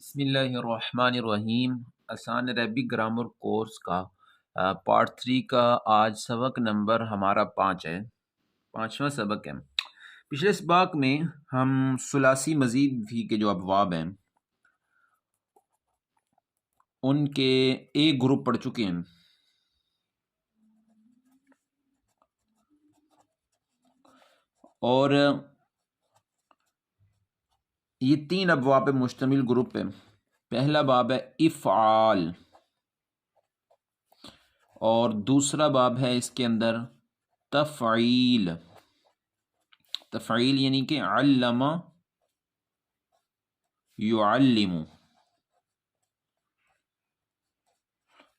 بسم اللہ الرحمن الرحیم۔ آسان عربک گرامر کورس کا پارٹ 3 کا آج سبق نمبر ہمارا 5 ہے، 5واں سبق ہے۔ پچھلے سبق میں ہم ثلاثی مزید بھی کے جو ابواب ہیں ان کے ایک گروپ پڑھ چکے ہیں، اور یہ 3 ابواب پہ مشتمل گروپ ہے۔ پہلا باب ہے افعال، اور دوسرا باب ہے اس کے اندر تفعیل۔ تفعیل یعنی کہ علم یعلم،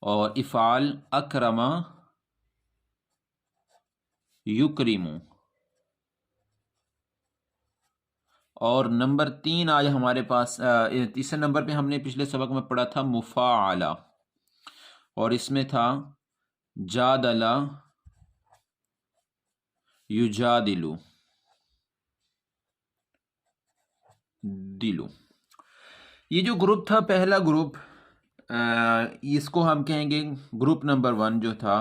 اور افعال اکرم یکرم، اور نمبر 3 آج ہمارے پاس تیسرے نمبر پہ ہم نے پچھلے سبق میں پڑھا تھا مفاعلہ، اور اس میں تھا جادل یجادل دلو۔ یہ جو گروپ تھا، پہلا گروپ، اس کو ہم کہیں گے گروپ نمبر 1 جو تھا،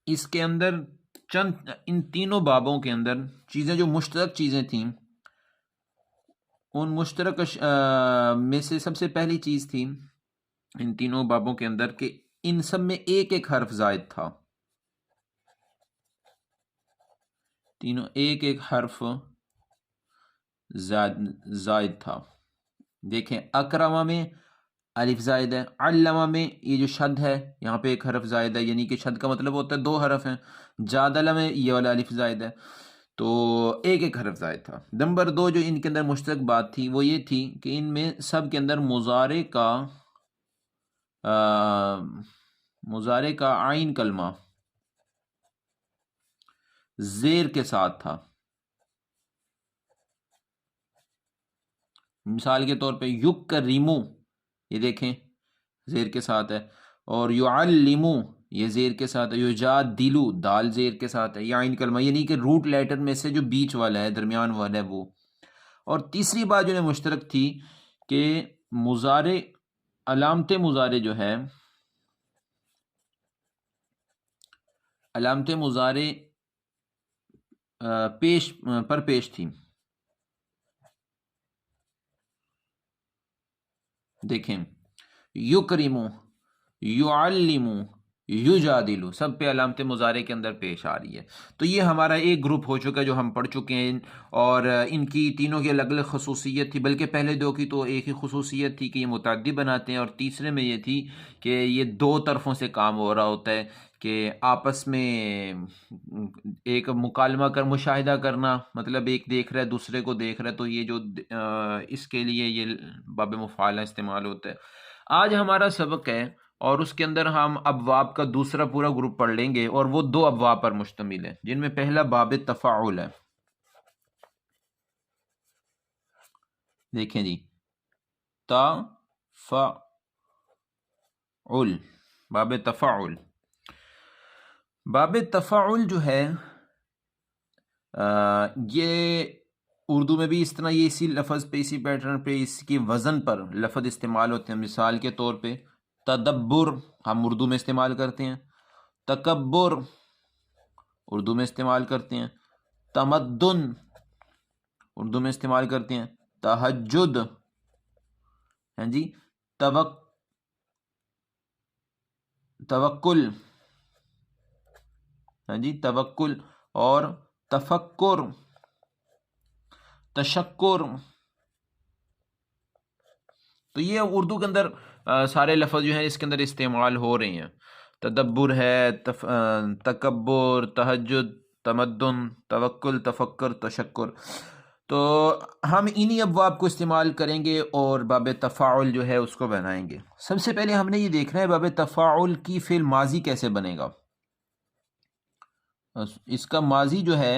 اس کے اندر چند ان تینوں بابوں کے اندر چیزیں جو مشترک چیزیں تھیں، ان مشترک میں سے سب سے پہلی چیز تھی ان تینوں بابوں کے اندر کہ ان سب میں ایک ایک حرف زائد تھا، تینوں ایک ایک حرف زائد تھا۔ دیکھیں اکرمہ میں الف زائد ہے، علمہ میں یہ جو شد ہے یہاں پہ ایک حرف زائد ہے، یعنی کہ شد کا مطلب ہوتا ہے 2 حرف ہیں۔ جادلہ میں یہ والا الف زائد ہے، تو ایک ایک حرف زائد تھا۔ نمبر 2 جو ان کے اندر مشترک بات تھی وہ یہ تھی کہ ان میں سب کے اندر مضارع کا عین کلمہ زیر کے ساتھ تھا۔ مثال کے طور پہ یکرمو، یہ دیکھیں زیر کے ساتھ ہے، اور یعلمو یہ زیر کے ساتھ ہے، یجادلو دال زیر کے ساتھ ہے، یا عین کلمہ یعنی کہ روٹ لیٹر میں سے جو بیچ والا ہے، درمیان والا ہے وہ۔ اور تیسری بات جو مشترک تھی کہ مضارع، علامت مضارع جو ہے، علامت مضارع پیش تھی۔ دیکھیں یکرمو، یعلمو، یجادلو، سب پہ علامت مضارع کے اندر پیش آ رہی ہے۔ تو یہ ہمارا ایک گروپ ہو چکا جو ہم پڑھ چکے ہیں، اور ان کی تینوں کی الگ الگ خصوصیت تھی، بلکہ پہلے 2 کی تو ایک ہی خصوصیت تھی کہ یہ متعدی بناتے ہیں، اور تیسرے میں یہ تھی کہ یہ 2 طرفوں سے کام ہو رہا ہوتا ہے، کہ آپس میں ایک مکالمہ مشاہدہ کرنا، مطلب ایک دیکھ رہا ہے دوسرے کو دیکھ رہا ہے، تو یہ جو اس کے لیے یہ باب مفاعلہ استعمال ہوتا ہے۔ آج ہمارا سبق ہے، اور اس کے اندر ہم ابواب کا دوسرا پورا گروپ پڑھ لیں گے، اور وہ 2 ابواب پر مشتمل ہے، جن میں پہلا باب تفاعل ہے۔ دیکھیں جی، تفاعل، باب تفاعل۔ باب تفاعل جو ہے یہ اردو میں بھی اس طرح، یہ اسی لفظ پہ، اسی پیٹرن پہ، اس کی وزن پر لفظ استعمال ہوتے ہیں۔ مثال کے طور پہ تدبر ہم اردو میں استعمال کرتے ہیں، تکبر اردو میں استعمال کرتے ہیں، تمدن اردو میں استعمال کرتے ہیں، تہجد، ہاں جی، توکل، ہاں جی، توکل، اور تفکر، تشکر۔ تو یہ اردو کے اندر سارے لفظ جو ہیں اس کے اندر استعمال ہو رہے ہیں۔ تدبر ہے، تکبر، تہجد، تمدن، توکل، تفکر، تشکر۔ تو ہم انہی ابواب کو استعمال کریں گے اور باب تفاعل جو ہے اس کو بنائیں گے۔ سب سے پہلے ہم نے یہ دیکھنا ہے باب تفاعل کی فعل ماضی کیسے بنے گا۔ اس کا ماضی جو ہے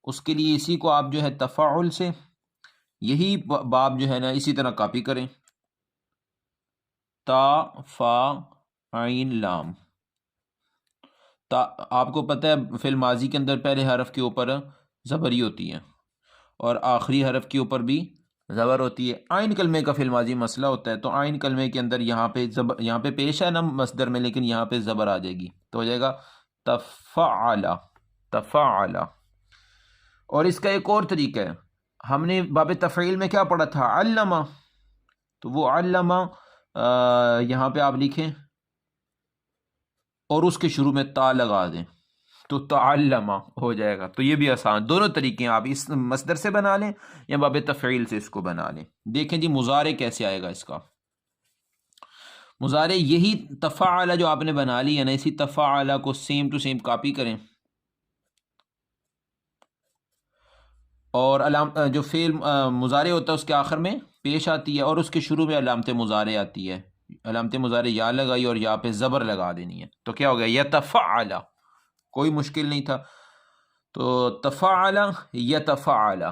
اس کے لیے اسی کو آپ جو ہے تفاعل سے، یہی باب جو ہے نا اسی طرح کاپی کریں، تا فا عین لام، آپ کو پتہ ہے فعل ماضی کے اندر پہلے حرف کے اوپر زبر ہی ہوتی ہے اور آخری حرف کے اوپر بھی زبر ہوتی ہے. آئین کلمے کا فعل ماضی مسئلہ ہوتا ہے، تو آئین کلمے کے اندر یہاں پہ پیش ہے نا مصدر میں، لیکن یہاں پہ زبر آ جائے گی تو ہو جائے گا تفعل. تفعل. اور اس کا ایک اور طریقہ ہے، ہم نے باب تفعیل میں کیا پڑھا تھا؟ علامہ. تو وہ علامہ یہاں پہ آپ لکھیں اور اس کے شروع میں تا لگا دیں تو تعلمہ ہو جائے گا. تو یہ بھی آسان، دونوں طریقے ہیں، آپ اس مصدر سے بنا لیں یا باب تفعیل سے اس کو بنا لیں. دیکھیں جی مضارع کیسے آئے گا اس کا. مضارع یہی تفعل جو آپ نے بنا لی ہے نا، اسی تفعل کو سیم ٹو سیم کاپی کریں اور جو فعل مضارع ہوتا ہے اس کے آخر میں پیش آتی ہے اور اس کے شروع میں علامت مضارع آتی ہے. علامت مضارع یا لگائی اور یا پہ زبر لگا دینی ہے تو کیا ہو گیا؟ یتفعل. کوئی مشکل نہیں تھا. تو تفعل یتفعل،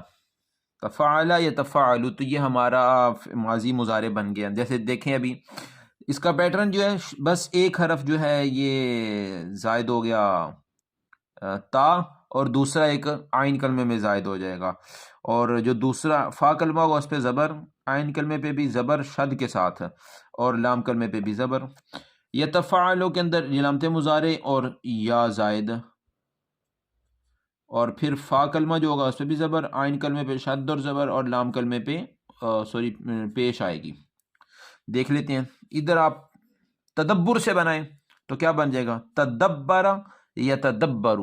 تفعل یتفعل، تو یہ ہمارا ماضی مضارع بن گیا. جیسے دیکھیں ابھی اس کا پیٹرن جو ہے، بس ایک حرف جو ہے یہ زائد ہو گیا تا، اور دوسرا ایک آئین کلمے میں زائد ہو جائے گا، اور جو دوسرا فا کلمہ ہوگا اس پہ زبر، آئین کلمے پہ بھی زبر شد کے ساتھ، اور لام کلمے پہ بھی زبر. یتفعلو کے اندر علامت مضارع اور یا زائد، اور پھر فا کلمہ جو ہوگا اس پہ بھی زبر، آئین کلمے پہ شد اور زبر، اور لام کلمے پہ پیش آئے گی. دیکھ لیتے ہیں ادھر. آپ تدبر سے بنائیں تو کیا بن جائے گا؟ تدبر یتدبر.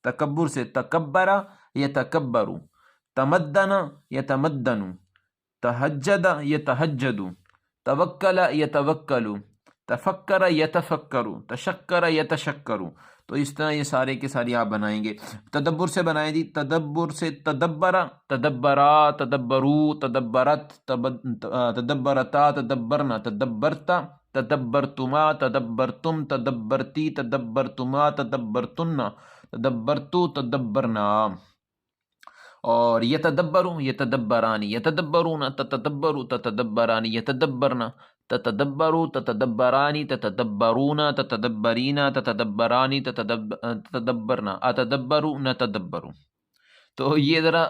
تکبر سے تکبر یتکبر. تمدن یتمدن. تہجد یتہجد. توکل یتوکل. تفکر یتفکر. تشکر یتشکر. تو اس طرح یہ سارے کے ساری آپ بنائیں گے. تدبر سے بنائیں جی. تدبر سے تدبر، تدبرا، تدبرو، تدبرت، تدبرتا، تدبرنا، تدبرتا، تدبرتما، تدبرتم، تدبرتی، تدبرتما، تدبرتن، تدبرتو، تدبرنا. اور یتدبرو، یتدبرانی، یتدبرون، تتدبرو، تتدبرانی، یتدبرنا، تتدبرو، تتدبرانی، تتدبرون، تتدبرین، تتدبرانی، تتدبرنا، اتدبرو، نتدبرو. تو یہ ذرا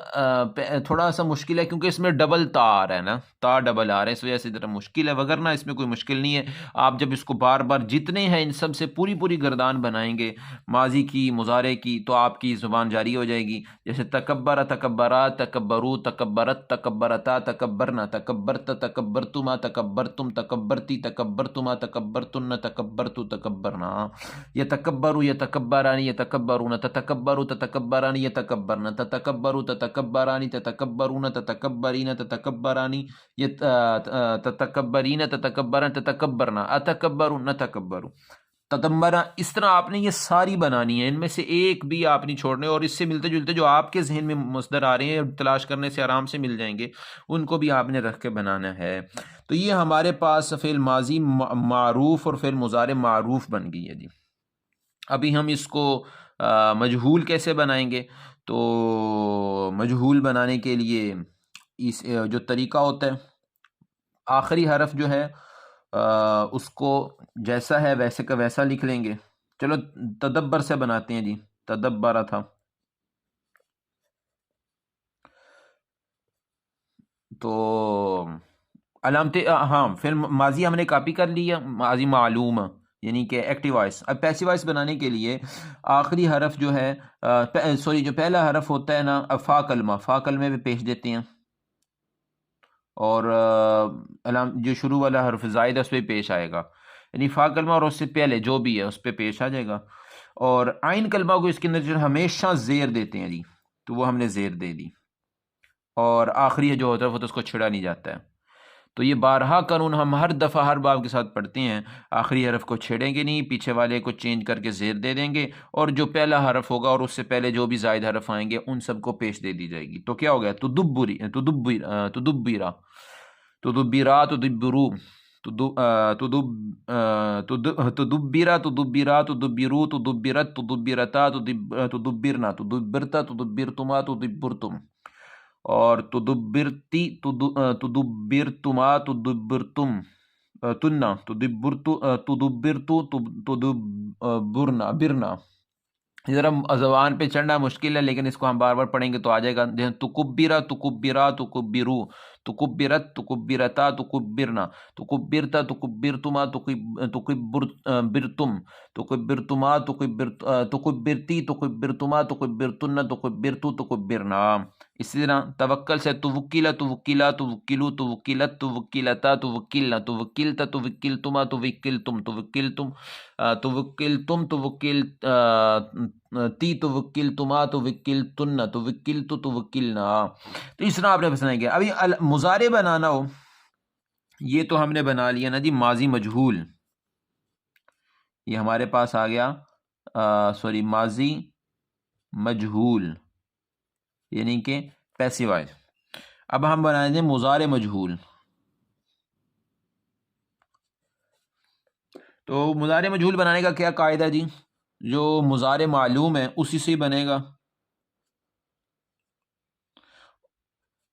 تھوڑا سا مشکل ہے کیونکہ اس میں ڈبل تا آ رہا ہے نا، تا ڈبل آ رہا ہے، اس وجہ سے ذرا مشکل ہے، وگرنہ اس میں کوئی مشکل نہیں ہے. آپ جب اس کو بار بار جتنے ہیں ان سب سے پوری گردان بنائیں گے ماضی کی مضارع کی تو آپ کی زبان جاری ہو جائے گی. جیسے تکبر، تکبرا، تکبرو، تکبرت، تکبرتا، تکبرنا، تکبرت، تکبرتما، تکبرتم، تکبرتی، تکبرتما، تکبرتن، تکبرتو، تکبرنا. یتکبرو، یتکبرانی، یتکبرون، تتکبرو، تتکبرانی، یتکبرنا، تتکبرو، تتکبرانی، تتکبرون، تتکبرین، تتکبرانی، تتکبرین، تتکبرن، تتکبرنا، اتکبرو، نتکبرو. تدمرا. اس طرح آپ نے یہ ساری بنانی ہے، ان میں سے ایک بھی آپ نہیں چھوڑنے، اور اس سے ملتے جلتے جو آپ کے ذہن میں مصدر آ رہے ہیں تلاش کرنے سے آرام سے مل جائیں گے، ان کو بھی آپ نے رکھ کے بنانا ہے. تو یہ ہمارے پاس فعل ماضی معروف اور فعل مضارع معروف بن گئی ہے جی. ابھی ہم اس کو مجہول کیسے بنائیں گے؟ تو مجہول بنانے کے لیے اس جو طریقہ ہوتا ہے، آخری حرف جو ہے اس کو جیسا ہے ویسے کا ویسا لکھ لیں گے. چلو تدبر سے بناتے ہیں جی. تدبرا تھا تو علامت، ہاں فعل ماضی ہم نے کاپی کر لیا، ماضی معلوم یعنی کہ ایکٹیو وائس. اب پیسیو وائس بنانے کے لیے آخری حرف جو ہے جو پہلا حرف ہوتا ہے نا، فا کلمہ، فا کلمے پہ پیش دیتے ہیں، اور جو شروع والا حرف زائد ہے اس پہ پیش آئے گا، یعنی فا کلمہ اور اس سے پہلے جو بھی ہے اس پہ پیش آ جائے گا. اور آئین کلمہ کو اس کے اندر جو ہمیشہ زیر دیتے ہیں جی، تو وہ ہم نے زیر دے دی، اور آخری جو ہوتا ہے وہ تو اس کو چھڑا نہیں جاتا ہے. تو یہ بارہا قانون ہم ہر دفعہ ہر باب کے ساتھ پڑھتے ہیں. آخری حرف کو چھیڑیں گے نہیں، پیچھے والے کو چینج کر کے زیر دے دیں گے، اور جو پہلا حرف ہوگا اور اس سے پہلے جو بھی زائد حرف آئیں گے ان سب کو پیش دے دی جائے گی. تو کیا ہو گیا؟ تدبری، تدبرا، تدبرا، تدبرو، تدبرا، تدبرا، تدبرو، تدبرت، تدبرتا، تدبرنا، تدبرتا، تدبرتما، تدبرتم. اور تدبرتی، تدبرتما، تدبرتم، تننا، تدبرتو، تدبرتو، تدبرنا، برنا. ذرا زبان پہ چڑھنا مشکل ہے، لیکن اس کو ہم بار بار پڑھیں گے تو آ جائے گا. تکبرا تکبرا تکبرو، تکبرت تکبرتا تکبرنا، تکبرتا تکبرتما تکبرتم، تکبرتما تکبرتی تکبرتما تکبرتن تکبرتو تکبرنا. اسی طرح توکل سے توکلا توکلا توکلو توکلت توکلتا توکلنا توکلتا توکلتما توکلتم توکلتم توکلتم توکل تی توکلتما توکلتن توکلتو توکلنا. تو اس طرح آپ نے بسنا ہے. ابھی مضارع بنانا ہو، یہ تو ہم نے بنا لیا نا جی ماضی مجہول، یہ ہمارے پاس آ گیا سوری ماضی مجہول یعنی کہ پیسیو وائس. اب ہم بنائیں گے مضارع مجہول. تو مضارع مجہول بنانے کا کیا قاعدہ جی؟ جو مضارع معلوم ہے اسی سے ہی بنے گا.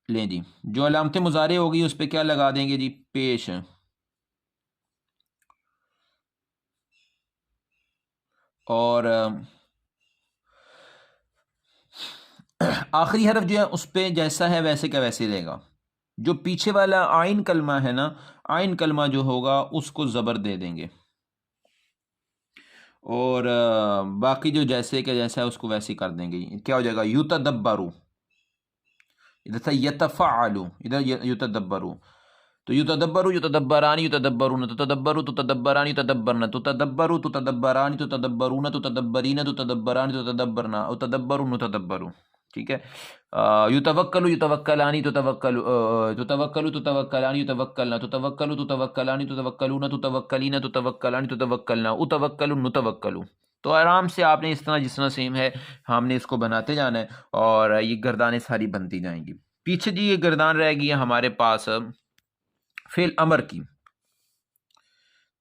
لیں جی، جو علامت مضارع ہوگی اس پہ کیا لگا دیں گے جی؟ پیش. اور آخری حرف جو ہے اس پہ جیسا ہے ویسے کا ویسے لے گا. جو پیچھے والا آئین کلمہ ہے نا، آئین کلمہ جو ہوگا اس کو زبر دے دیں گے، اور باقی جو جیسے کا جیسا ہے اس کو ویسے کر دیں گے. کیا ہو جائے گا؟ یتدبرو. ادھر تھا یتفعلو، ادھر یتدبرو. تو یتدبرو یتدبران یتدبرون تتدبرو تتدبران یتدبرن تتدبرو تتدبران تتدبرون تتدبرین تتدبران تتدبرنا تتدبرون تتدبرو. ٹھیک ہے. یتوکلو یتوکلانی تتوکلو تتوکلو تتوکلانی یتوکلنا تتوکلو تتوکلانی تتوکلون تتوکلین تتوکلانی تتوکلنا اتوکلو نتوکلو. تو آرام سے آپ نے اس طرح جس طرح سیم ہے ہم نے اس کو بناتے جانا ہے، اور یہ گردانیں ساری بنتی جائیں گی. پیچھے جی یہ گردان رہ گئی ہے ہمارے پاس فعل امر کی.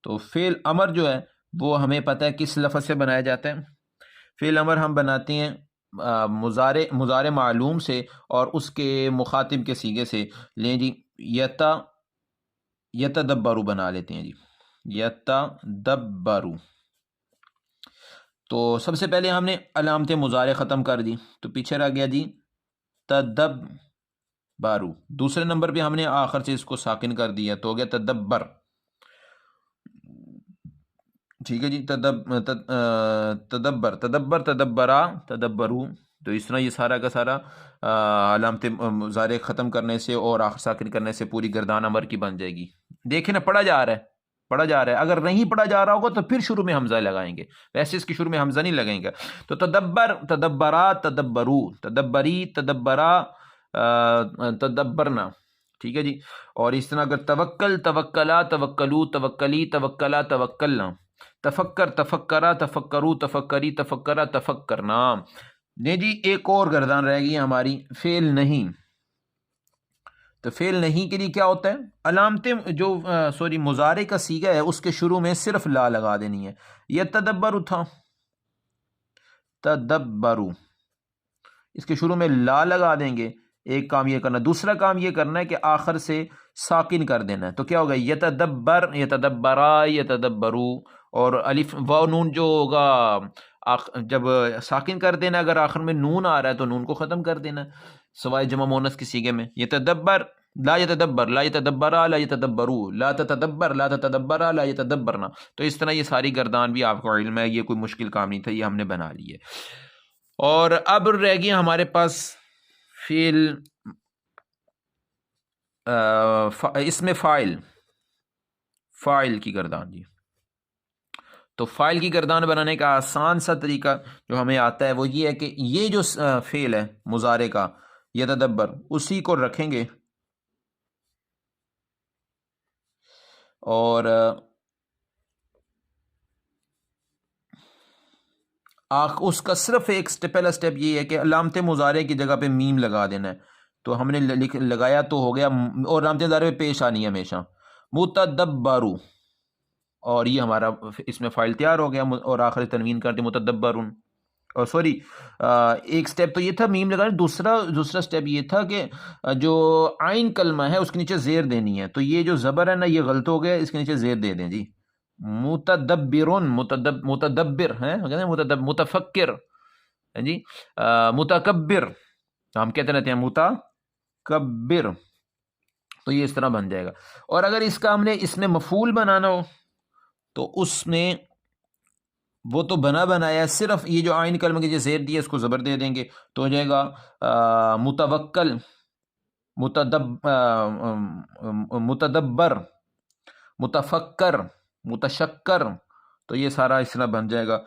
تو فعل امر جو ہے وہ ہمیں پتہ ہے کس لفظ سے بنایا جاتا ہے. فعل امر ہم بناتے ہیں مضارع معلوم سے اور اس کے مخاطب کے صیغے سے. لیں جی یتدبرو بنا لیتے ہیں جی، یتدبرو. تو سب سے پہلے ہم نے علامت مضارع ختم کر دی، تو پیچھے رہ گیا جی تدبرو. دوسرے نمبر پہ ہم نے آخر سے اس کو ساکن کر دیا تو ہو گیا تدبر. ٹھیک ہے جی. تدبر تدبر تدبرا تدبرو. تو اس طرح یہ سارا کا سارا علامت مضارع ختم کرنے سے اور آخر ساکن کرنے سے پوری گردان امر کی بن جائے گی. دیکھیں نا پڑھا جا رہا ہے، پڑھا جا رہا ہے. اگر نہیں پڑھا جا رہا ہوگا تو پھر شروع میں حمزہ لگائیں گے، ویسے اس کی شروع میں حمزہ نہیں لگائیں گے. تو تدبر تدبرا تدبرو تدبری تدبرا تدبرنا. ٹھیک ہے جی. اور اس طرح اگر توکل توکلا توکلو توکلی توکلا توکلنا، تفکر تفکرا تفکرو تفکری تفکرا تفکرنا. نہیں جی ایک اور گردان رہ گئی ہماری فعل نہیں. تو فعل نہیں کے لیے کیا ہوتا ہے؟ علامتیں جو مضارع کا صیغہ ہے اس کے شروع میں صرف لا لگا دینی ہے. یہ تدبرو تھا، تدبرو، اس کے شروع میں لا لگا دیں گے. ایک کام یہ کرنا. دوسرا کام یہ کرنا ہے کہ آخر سے ساکن کر دینا ہے. تو کیا ہوگا؟ یتدبر یتدبرا یتدبرو. اور الف واو نون جو ہوگا جب ساکن کر دینا، اگر آخر میں نون آ رہا ہے تو نون کو ختم کر دینا سوائے جمع مونس کی صیغے میں. یتدبر لا یتدبر لا یتدبرا لا یتدبرو لا تتدبر لا تتدبرا لا یتدبرنا. تو اس طرح یہ ساری گردان بھی آپ کو علم ہے، یہ کوئی مشکل کام نہیں تھا، یہ ہم نے بنا لی ہے. اور اب رہ گیا ہمارے پاس فعل اسم فاعل، فاعل کی گردان جی. تو فاعل کی گردان بنانے کا آسان سا طریقہ جو ہمیں آتا ہے وہ یہ ہے کہ یہ جو فعل ہے مضارع کا یتدبر، اسی کو رکھیں گے اور اس کا صرف ایک پہلا سٹیپ یہ ہے کہ علامت مضارع کی جگہ پہ میم لگا دینا ہے. تو ہم نے لگایا تو ہو گیا، اور علامت مضارع پہ پیش آنی ہے ہمیشہ متدبرو. اور یہ ہمارا اس میں فائل تیار ہو گیا. اور آخر تنوین کر دی متدبرون. اور سوری ایک سٹیپ تو یہ تھا میم لگانا. دوسرا سٹیپ یہ تھا کہ جو عین کلمہ ہے اس کے نیچے زیر دینی ہے. تو یہ جو زبر ہے نا یہ غلط ہو گیا، اس کے نیچے زیر دے دیں جی. متدبرون متدبر ہے متفکر. ہے جی. متکبر ہم کہتے رہتے ہیں متکبر، تو یہ اس طرح بن جائے گا. اور اگر اس کا ہم نے اس میں مفعول بنانا ہو تو اس میں وہ تو بنا بنایا، صرف یہ جو عین کلمہ کی جو زیر دی ہے اس کو زبر دے دیں گے تو ہو جائے گا متوکل، متدبر، متفکر، متشکر. تو یہ سارا اس طرح بن جائے گا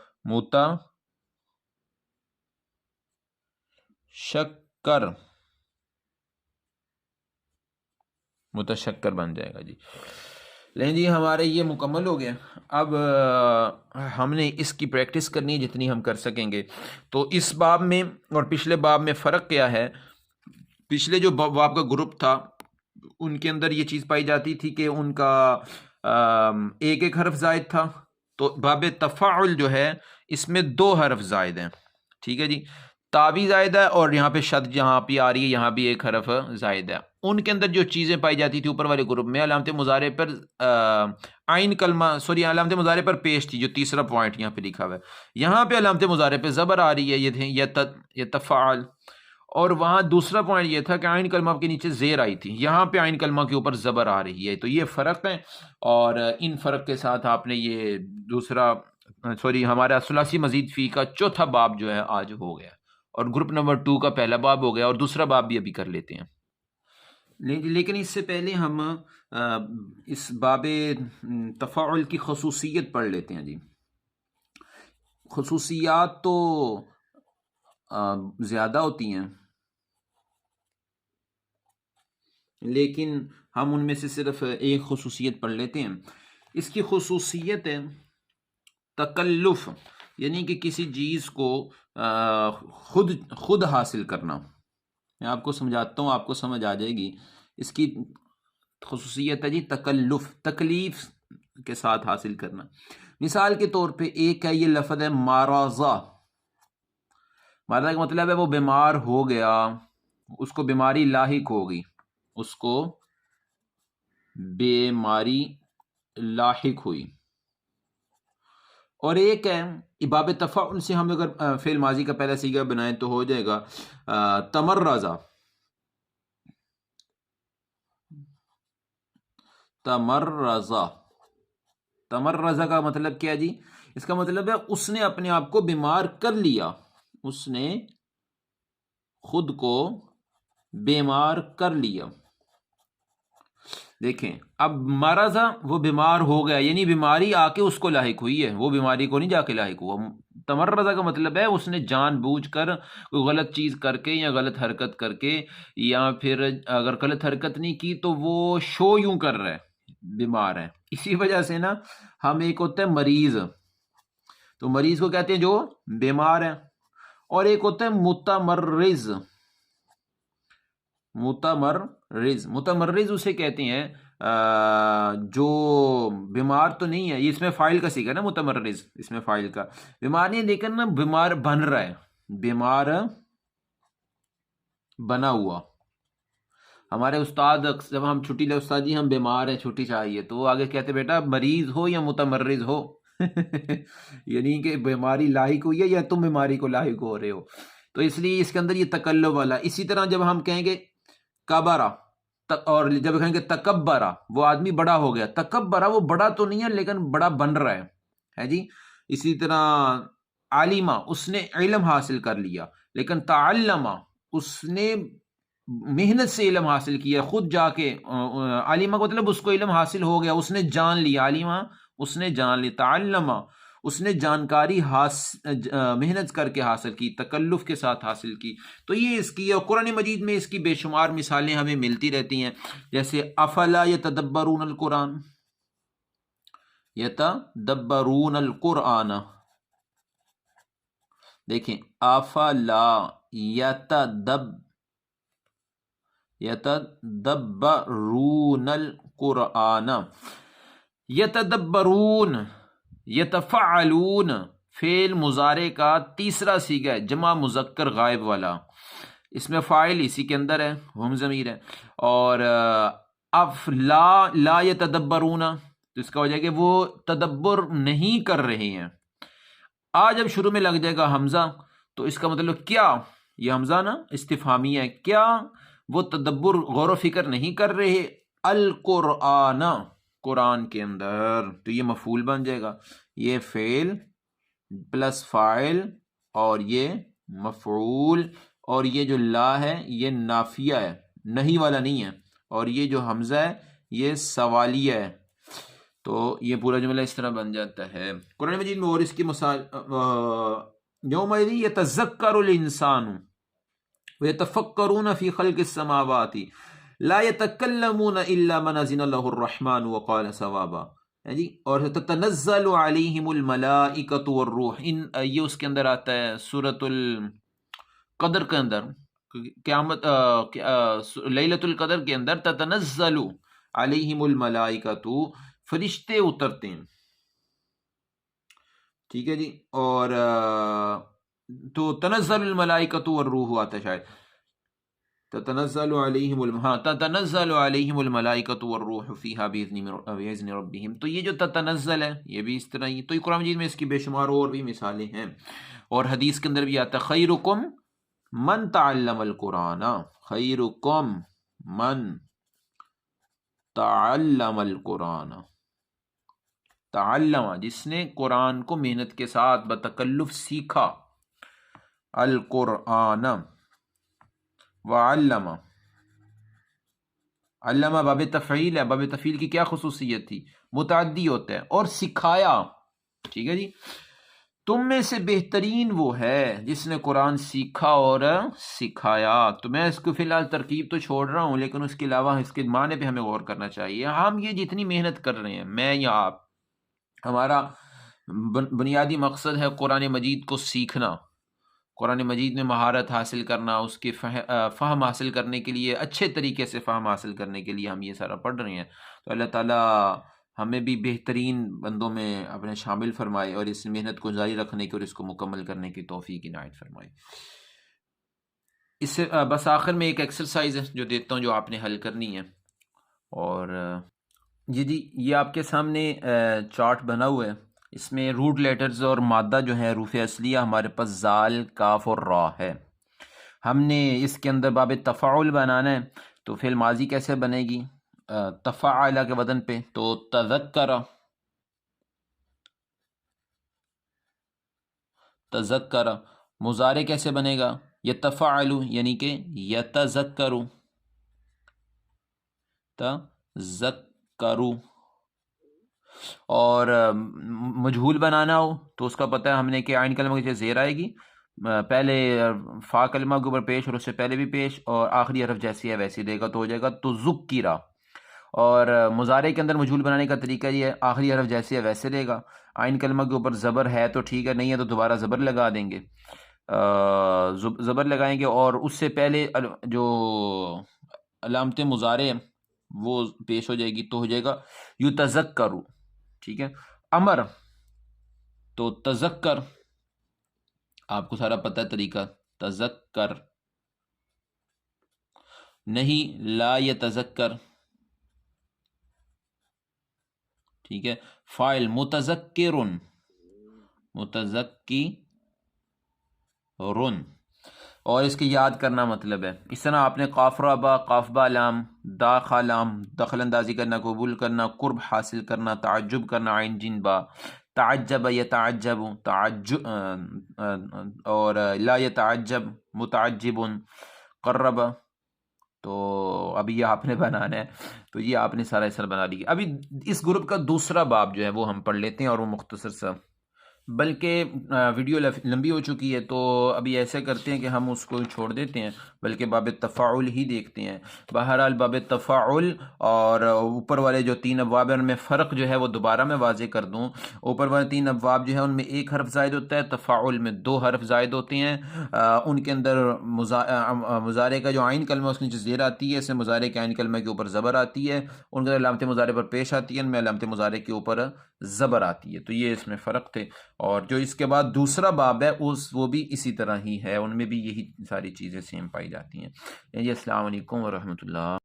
متشکر بن جائے گا. جی لیکن جی ہمارے یہ مکمل ہو گیا. اب ہم نے اس کی پریکٹس کرنی ہے جتنی ہم کر سکیں گے. تو اس باب میں اور پچھلے باب میں فرق کیا ہے؟ پچھلے جو باب کا گروپ تھا ان کے اندر یہ چیز پائی جاتی تھی کہ ان کا ایک ایک حرف زائد تھا. تو باب تفاعل جو ہے اس میں 2 حرف زائد ہیں. ٹھیک ہے جی، تا بھی زائد ہے اور یہاں پہ شد جہاں پہ آ رہی ہے یہاں بھی ایک حرف زائد ہے. ان کے اندر جو چیزیں پائی جاتی تھی اوپر والے گروپ میں علامت مضارع پر عین کلمہ علامت مضارع پر پیش تھی، جو تیسرا پوائنٹ یہاں پہ لکھا ہوا ہے. یہاں پہ علامت مضارع پہ زبر آ رہی ہے، یہ تھے یتفعل. اور وہاں دوسرا پوائنٹ یہ تھا کہ عین کلمہ کے نیچے زیر آئی تھی، یہاں پہ عین کلمہ کے اوپر زبر آ رہی ہے. تو یہ فرق ہے، اور ان فرق کے ساتھ آپ نے یہ ہمارا ثلاثی مزید فی کا چوتھا باب جو ہے آج ہو گیا، اور گروپ نمبر 2 کا پہلا باب ہو گیا، اور دوسرا باب بھی ابھی کر لیتے ہیں. لیکن اس سے پہلے ہم اس باب تفاعل کی خصوصیت پڑھ لیتے ہیں. جی خصوصیات تو زیادہ ہوتی ہیں، لیکن ہم ان میں سے صرف ایک خصوصیت پڑھ لیتے ہیں. اس کی خصوصیت ہے تکلف، یعنی کہ کسی چیز کو خود حاصل کرنا. میں آپ کو سمجھاتا ہوں، آپ کو سمجھ آ جائے گی. اس کی خصوصیت ہے جی تکلف، تکلیف کے ساتھ حاصل کرنا. مثال کے طور پہ ایک ہے یہ لفظ ہے مارضا. مارضا کا مطلب ہے وہ بیمار ہو گیا، اس کو بیماری لاحق ہوگی، اس کو بیماری لاحق ہوئی. اور ایک ہے باب تفاعل سے ہم اگر فعل ماضی کا پہلا صیغہ بنائیں تو ہو جائے گا تمرزا. تمرزا کا مطلب کیا جی؟ اس کا مطلب ہے اس نے اپنے آپ کو بیمار کر لیا، اس نے خود کو بیمار کر لیا. دیکھیں اب مرض وہ بیمار ہو گیا، یعنی بیماری آ کے اس کو لاحق ہوئی ہے، وہ بیماری کو نہیں جا کے لاحق ہوا. تمرزہ کا مطلب ہے اس نے جان بوجھ کر کوئی غلط چیز کر کے یا غلط حرکت کر کے، یا پھر اگر غلط حرکت نہیں کی تو وہ شو یوں کر رہا ہے بیمار ہے. اسی وجہ سے نا ہم ایک ہوتا ہے مریض، تو مریض کو کہتے ہیں جو بیمار ہے، اور ایک ہوتا ہے متمرز. متمرز اسے کہتے ہیں جو بیمار تو نہیں ہے، یہ اس میں فاعل کا صیغہ نا متمرز، اس میں فاعل کا بیمار نہیں، لیکن نا بیمار بن رہا ہے، بیمار بنا ہوا. ہمارے استاد جب ہم چھٹی لے استاد جی ہم بیمار ہیں چھٹی چاہیے، تو وہ آگے کہتے بیٹا مریض ہو یا متمرز ہو یعنی کہ بیماری لاحق ہوئی ہے یا تم بیماری کو لاحق ہو رہے ہو. تو اس لیے اس کے اندر یہ تکلف والا. اسی طرح جب ہم کہیں گے کبرا، اور جب کہیں گے تکبرا وہ آدمی بڑا ہو گیا، تکبرا وہ بڑا تو نہیں ہے لیکن بڑا بن رہا ہے جی. اسی طرح عالمہ اس نے علم حاصل کر لیا، لیکن تعلمہ اس نے محنت سے علم حاصل کیا، خود جا کے. عالمہ کا مطلب اس کو علم حاصل ہو گیا، اس نے جان لیا. عالمہ اس نے جان لی، تعلمہ اس نے جانکاری محنت کر کے حاصل کی، تکلف کے ساتھ حاصل کی. تو یہ اس کی، اور قرآن مجید میں اس کی بے شمار مثالیں ہمیں ملتی رہتی ہیں، جیسے افلا یتدبرون القرآن، یتدبرون القرآن. دیکھیں افلا یتدبرون القرآن. یتدبرون، یتفعلون فعل مضارع کا تیسرا صیغہ ہے، جمع مذکر غائب والا. اس میں فاعل اسی کے اندر ہے، ہم ضمیر ہے. اور لا یتدبرون، تو اس کا وجہ ہے کہ وہ تدبر نہیں کر رہے ہیں. جب شروع میں لگ جائے گا حمزہ تو اس کا مطلب کیا، یہ حمزہ نا استفہامی ہے، کیا وہ تدبر غور و فکر نہیں کر رہے القرآن قرآن کے اندر؟ تو یہ مفعول بن جائے گا، یہ فعل پلس فاعل اور یہ مفعول، اور یہ جو لا ہے یہ نافیہ ہے، نہیں والا نہیں ہے، اور یہ جو حمزہ ہے یہ سوالیہ ہے، تو یہ پورا جملہ اس طرح بن جاتا ہے قرآن مجید میں۔ اور اس کی مثال یومئذ یتذکر الانسان ویتفکرون فی خلق السماوات لا یتکلمون الا من اذن له الرحمن وقال صوابا، جی، اور تتنزل علیہم الملائکۃ والروح، یہ اس کے اندر آتا ہے سورۃ القدر کے اندر، قیامت لیلۃ القدر کے اندر تتنزل علیہم الملائکۃ، فرشتے اترتے ہیں، ٹھیک ہے جی، اور تو تنزل الملائکۃ والروح آتا ہے شاید، تتنزل علیہم الملائکۃ والروح فیہا بإذن ربہم، تو یہ جو تتنزل ہے یہ بھی اس طرح ہی، تو یہ قرآن مجید میں اس کی بے شمار اور بھی مثالیں ہیں، اور حدیث کے اندر بھی آتا ہے خیرکم من تعلم القرآن، خیرکم من تعلم القرآن، تعلم جس نے قرآن کو محنت کے ساتھ بتکلف سیکھا، القرآن، وعلم، علمہ باب تفعیل ہے، باب تفعیل کی کیا خصوصیت تھی، متعدی ہوتا ہے، اور سکھایا، ٹھیک ہے جی، تم میں سے بہترین وہ ہے جس نے قرآن سیکھا اور سکھایا۔ تو میں اس کو فی الحال ترکیب تو چھوڑ رہا ہوں، لیکن اس کے علاوہ اس کے معنی پہ ہمیں غور کرنا چاہیے۔ ہم یہ جتنی محنت کر رہے ہیں، میں یا آپ، ہمارا بنیادی مقصد ہے قرآن مجید کو سیکھنا، قرآن مجید میں مہارت حاصل کرنا، اس کے فہم حاصل کرنے کے لیے، اچھے طریقے سے فہم حاصل کرنے کے لیے ہم یہ سارا پڑھ رہے ہیں۔ تو اللہ تعالیٰ ہمیں بھی بہترین بندوں میں اپنے شامل فرمائے، اور اس محنت کو جاری رکھنے کی اور اس کو مکمل کرنے کی توفیق عنایت فرمائے۔ اس سے بس آخر میں ایک ایکسرسائز ہے جو دیتا ہوں، جو آپ نے حل کرنی ہے، اور جی یہ آپ کے سامنے چارٹ بنا ہوا ہے، اس میں روٹ لیٹرز اور مادہ جو ہے حروف اصلیہ ہمارے پاس زال، کاف اور را ہے۔ ہم نے اس کے اندر باب تفاعل بنانا ہے، تو فعل ماضی کیسے بنے گی تفاعل کے وزن پہ، تو تذکر، تذکر، مضارع کیسے بنے گا یتفاعل، یعنی کہ یتذکر، تذکر، اور مجہول بنانا ہو تو اس کا پتہ ہے ہم نے کہ عین کلمہ کی زیر آئے گی، پہلے فا کلمہ کے اوپر پیش اور اس سے پہلے بھی پیش، اور آخری حرف جیسی ہے ویسی دے گا تو ہو جائے گا تو ذکرہ۔ اور مضارع کے اندر مجہول بنانے کا طریقہ یہ ہے، آخری حرف جیسی ہے ویسے دے گا، عین کلمہ کے اوپر زبر ہے تو ٹھیک ہے، نہیں ہے تو دوبارہ زبر لگا دیں گے، زبر لگائیں گے، اور اس سے پہلے جو علامت مضارع وہ پیش ہو جائے گی تو ہو جائے گا یتذکر، ٹھیک ہے۔ امر تو تذکر، آپ کو سارا پتہ ہے طریقہ، تذکر، نہیں لا یتذکر، ٹھیک ہے۔ فاعل متذکرن، متذکرن، اور اس کی یاد کرنا مطلب ہے، اس طرح آپ نے قاف را با، قاف با لام، دا خا لام، دخل اندازی کرنا، قبول کرنا، قرب حاصل کرنا، تعجب کرنا، عین جن با، تعجب یتعجب، تعجب، اور لا یتعجب، متعجب، قرب، تو ابھی یہ آپ نے بنانا ہے، تو یہ آپ نے سارا اثر بنا لیا۔ ابھی اس گروپ کا دوسرا باب جو ہے وہ ہم پڑھ لیتے ہیں، اور وہ مختصر سا، بلکہ ویڈیو لمبی ہو چکی ہے تو ابھی ایسے کرتے ہیں کہ ہم اس کو چھوڑ دیتے ہیں، بلکہ باب تفاعل ہی دیکھتے ہیں۔ بہرحال باب تفاعل اور اوپر والے جو 3 ابواب ہیں ان میں فرق جو ہے وہ دوبارہ میں واضح کر دوں۔ اوپر والے 3 ابواب جو ہیں ان میں 1 حرف زائد ہوتا ہے، تفاعل میں 2 حرف زائد ہوتے ہیں، ان کے اندر مضارع کا جو عین کلمہ اس کے نیچے زیر آتی ہے، اس میں مضارع کے عین کلمہ کے اوپر زبر آتی ہے، ان کے اندر علامت مضارع پر پیش آتی ہے، ان میں علامت مضارع کے اوپر زبر آتی ہے، تو یہ اس میں فرق تھے۔ اور جو اس کے بعد دوسرا باب ہے وہ بھی اسی طرح ہی ہے، ان میں بھی یہی ساری چیزیں سیم پائی جاتی ہیں۔ السلام علیکم ورحمۃ اللہ۔